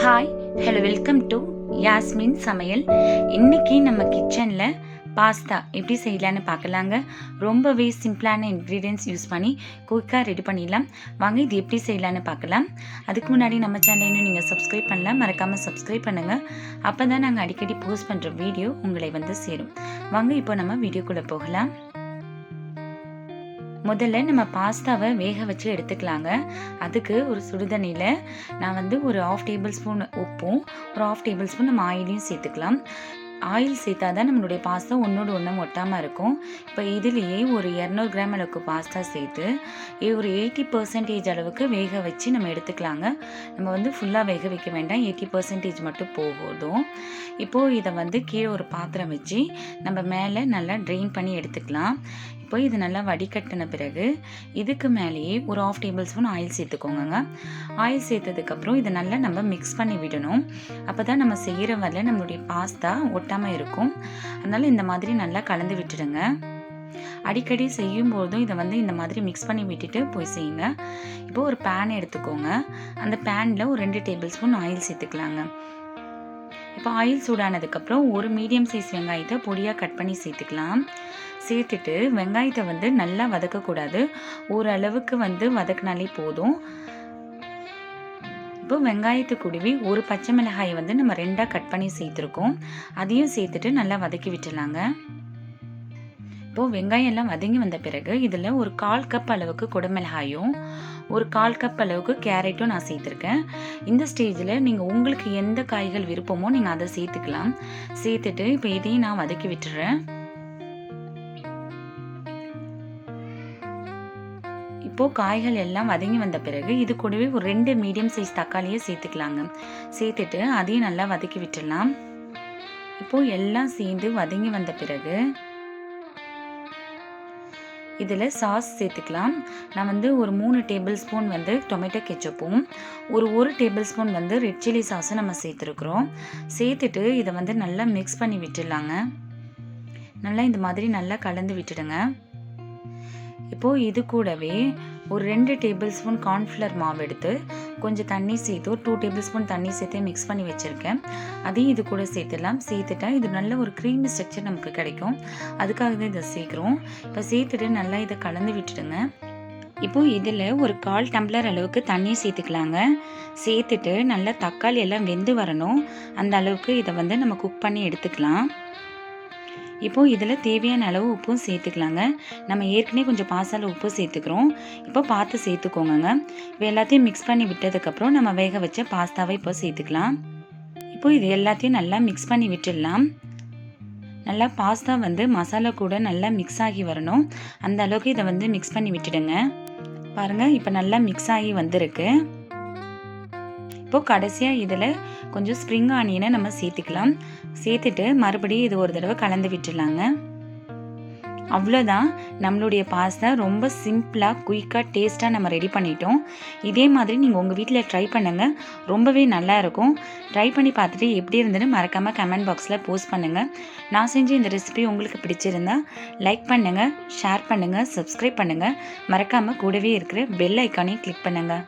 Hi hello welcome to Yasmin சமையல். இன்றைக்கி நம்ம கிச்சனில் பாஸ்தா எப்படி செய்யலான்னு பார்க்கலாங்க. ரொம்பவே சிம்பிளான இன்க்ரீடியன்ட்ஸ் யூஸ் பண்ணி குயிக்காக ரெடி பண்ணிடலாம். வாங்க இது எப்படி செய்யலான்னு பார்க்கலாம். அதுக்கு முன்னாடி நம்ம சேனலை இன்னும் நீங்கள் சப்ஸ்கிரைப் பண்ணலாம், மறக்காமல் சப்ஸ்கிரைப் பண்ணுங்கள். அப்போ தான் நாங்கள் அடிக்கடி போஸ்ட் பண்ணுற வீடியோ உங்களை வந்து சேரும். வாங்க இப்போ நம்ம வீடியோக்குள்ளே போகலாம். முதல்ல நம்ம பாஸ்தாவை வேக வச்சு எடுத்துக்கலாங்க. அதுக்கு ஒரு சுடுதண்ணியில் நான் வந்து ஒரு 1/2 டேபிள் ஸ்பூன் உப்பும் ஒரு 1/2 டேபிள் ஸ்பூன் நம்ம ஆயிலையும் சேர்த்துக்கலாம். ஆயில் சேர்த்தா தான் நம்மளுடைய பாஸ்தா ஒன்றோடு ஒன்றும் ஒட்டாமல் இருக்கும். இப்போ இதுலேயே ஒரு 200 கிராம் அளவுக்கு பாஸ்தா சேர்த்து ஒரு 80% அளவுக்கு வேக வச்சு நம்ம எடுத்துக்கலாங்க. நம்ம வந்து ஃபுல்லாக வேக வைக்க வேண்டாம், 80% மட்டும் போதும். இப்போது இதை வந்து கீழே ஒரு பாத்திரம் வச்சு நம்ம மேலே நல்லா ட்ரெயின் பண்ணி எடுத்துக்கலாம். இப்போ இது நல்லா வடிகட்டின பிறகு இதுக்கு மேலேயே ஒரு 1/2 டேபிள் ஸ்பூன் ஆயில் சேர்த்துக்கோங்க. ஆயில் சேர்த்ததுக்கப்புறம் இதை நல்லா நம்ம மிக்ஸ் பண்ணி விடணும். அப்போ தான் நம்ம செய்கிற வரல நம்மளுடைய பாஸ்தா ஒட்டாமல் இருக்கும். அதனால் இந்த மாதிரி நல்லா கலந்து விட்டுடுங்க. அடிக்கடி செய்யும் போதும் இதை வந்து இந்த மாதிரி மிக்ஸ் பண்ணி விட்டுட்டு போய் செய்யுங்க. இப்போது ஒரு பேன் எடுத்துக்கோங்க. அந்த பேனில் ஒரு 2 டேபிள் ஸ்பூன் ஆயில் சேர்த்துக்கலாங்க. இப்போ ஆயில் சூடானதுக்கப்புறம் ஒரு மீடியம் சைஸ் வெங்காயத்தை பொடியாக கட் பண்ணி சேர்த்துக்கலாம். சேர்த்துட்டு வெங்காயத்தை வந்து நல்லா வதக்கக்கூடாது, ஓரளவுக்கு வந்து வதக்கினாலே போதும். இப்போ வெங்காயத்து கூடவே ஒரு பச்சை மிளகாயை வந்து நம்ம 2ஆக கட் பண்ணி சேர்த்துருக்கோம். அதையும் சேர்த்துட்டு நல்லா வதக்கி விட்டுலாங்க. இப்போது வெங்காயம் எல்லாம் வதங்கி வந்த பிறகு இதில் ஒரு 1/4 கப் அளவுக்கு குடமிளகாயும் ஒரு 1/4 கப் அளவுக்கு கேரட்டும் நான் சேர்த்துருக்கேன். இந்த ஸ்டேஜில் நீங்கள் உங்களுக்கு எந்த காய்கள் விருப்பமோ நீங்கள் அதை சேர்த்துக்கலாம். சேர்த்துட்டு இப்போ இதையும் நான் வதக்கி விட்டுறேன். இப்போது காய்கள் எல்லாம் வதங்கி வந்த பிறகு இது கூடவே ஒரு 2 மீடியம் சைஸ் தக்காளியை சேர்த்துக்கலாங்க. சேர்த்துட்டு அதையும் நல்லா வதக்கி விட்டுடலாம். இப்போது எல்லாம் சேர்ந்து வதங்கி வந்த பிறகு இதில் சாஸ் சேர்த்துக்கலாம். நான் வந்து ஒரு 3 டேபிள் ஸ்பூன் வந்து டொமேட்டோ கெச்சப்பும் ஒரு டேபிள் ஸ்பூன் வந்து ரெட் சில்லி சாஸும் நம்ம சேர்த்துருக்குறோம். சேர்த்துட்டு இதை வந்து நல்லா மிக்ஸ் பண்ணி விட்டுடலாங்க. நல்லா இந்த மாதிரி நல்லா கலந்து விட்டுடுங்க. இப்போது இது கூடவே ஒரு 2 டேபிள் ஸ்பூன் கார்ன்ஃப்ளவர் மாவு எடுத்து கொஞ்சம் தண்ணி சேர்த்து ஒரு 2 டேபிள் ஸ்பூன் தண்ணி சேர்த்து மிக்ஸ் பண்ணி வச்சுருக்கேன். அதையும் இது கூட சேர்த்துடலாம். சேர்த்துட்டா இது நல்ல ஒரு க்ரீமி ஸ்ட்ரக்சர் நமக்கு கிடைக்கும். அதுக்காக தான் இதை சேர்க்குறோம். இப்போ சேர்த்துட்டு நல்லா இதை கலந்து விட்டுடுங்க. இப்போது இதில் ஒரு 1/4 டம்ளர் அளவுக்கு தண்ணி சேர்த்துக்கலாங்க. சேர்த்துட்டு நல்லா தக்காளி எல்லாம் வெந்து வரணும், அந்த அளவுக்கு இதை வந்து நம்ம குக் பண்ணி எடுத்துக்கலாம். இப்போது இதில் தேவையான அளவு உப்பும் சேர்த்துக்கலாங்க. நம்ம ஏற்கனவே கொஞ்சம் பாசால உப்பு சேர்த்துக்கிறோம். இப்போ பார்த்து சேர்த்துக்கோங்க. இப்போ எல்லாத்தையும் மிக்ஸ் பண்ணி விட்டதுக்கப்புறம் நம்ம வேக வச்ச பாஸ்தாவை இப்போ சேர்த்துக்கலாம். இப்போது இது எல்லாத்தையும் நல்லா மிக்ஸ் பண்ணி விட்டுடலாம். நல்லா பாஸ்தா வந்து மசாலா கூட நல்லா மிக்ஸ் ஆகி வரணும், அந்த அளவுக்கு இதை வந்து மிக்ஸ் பண்ணி விட்டுடுங்க. பாருங்கள், இப்போ நல்லா மிக்ஸ் ஆகி வந்திருக்கு. இப்போது கடைசியாக இதில் கொஞ்சம் ஸ்ப்ரிங் ஆனியனை நம்ம சேர்த்துக்கலாம். சேர்த்துட்டு மறுபடியும் இது ஒரு தடவை கலந்து விட்டுடலாங்க. அவ்வளோதான், நம்மளுடைய பாஸ்தா ரொம்ப சிம்பிளாக குயிக்காக டேஸ்ட்டாக நம்ம ரெடி பண்ணிட்டோம். இதே மாதிரி நீங்கள் உங்கள் வீட்டில் ட்ரை பண்ணுங்கள், ரொம்பவே நல்லா இருக்கும். ட்ரை பண்ணி பார்த்துட்டு எப்படி இருந்ததுன்னு மறக்காமல் கமெண்ட் பாக்ஸில் போஸ்ட் பண்ணுங்கள். நான் செஞ்ச இந்த ரெசிபி உங்களுக்கு பிடிச்சிருந்தா லைக் பண்ணுங்கள், ஷேர் பண்ணுங்கள், சப்ஸ்கிரைப் பண்ணுங்கள். மறக்காமல் கூடவே இருக்கிற பெல் ஐக்கானையும் கிளிக் பண்ணுங்கள்.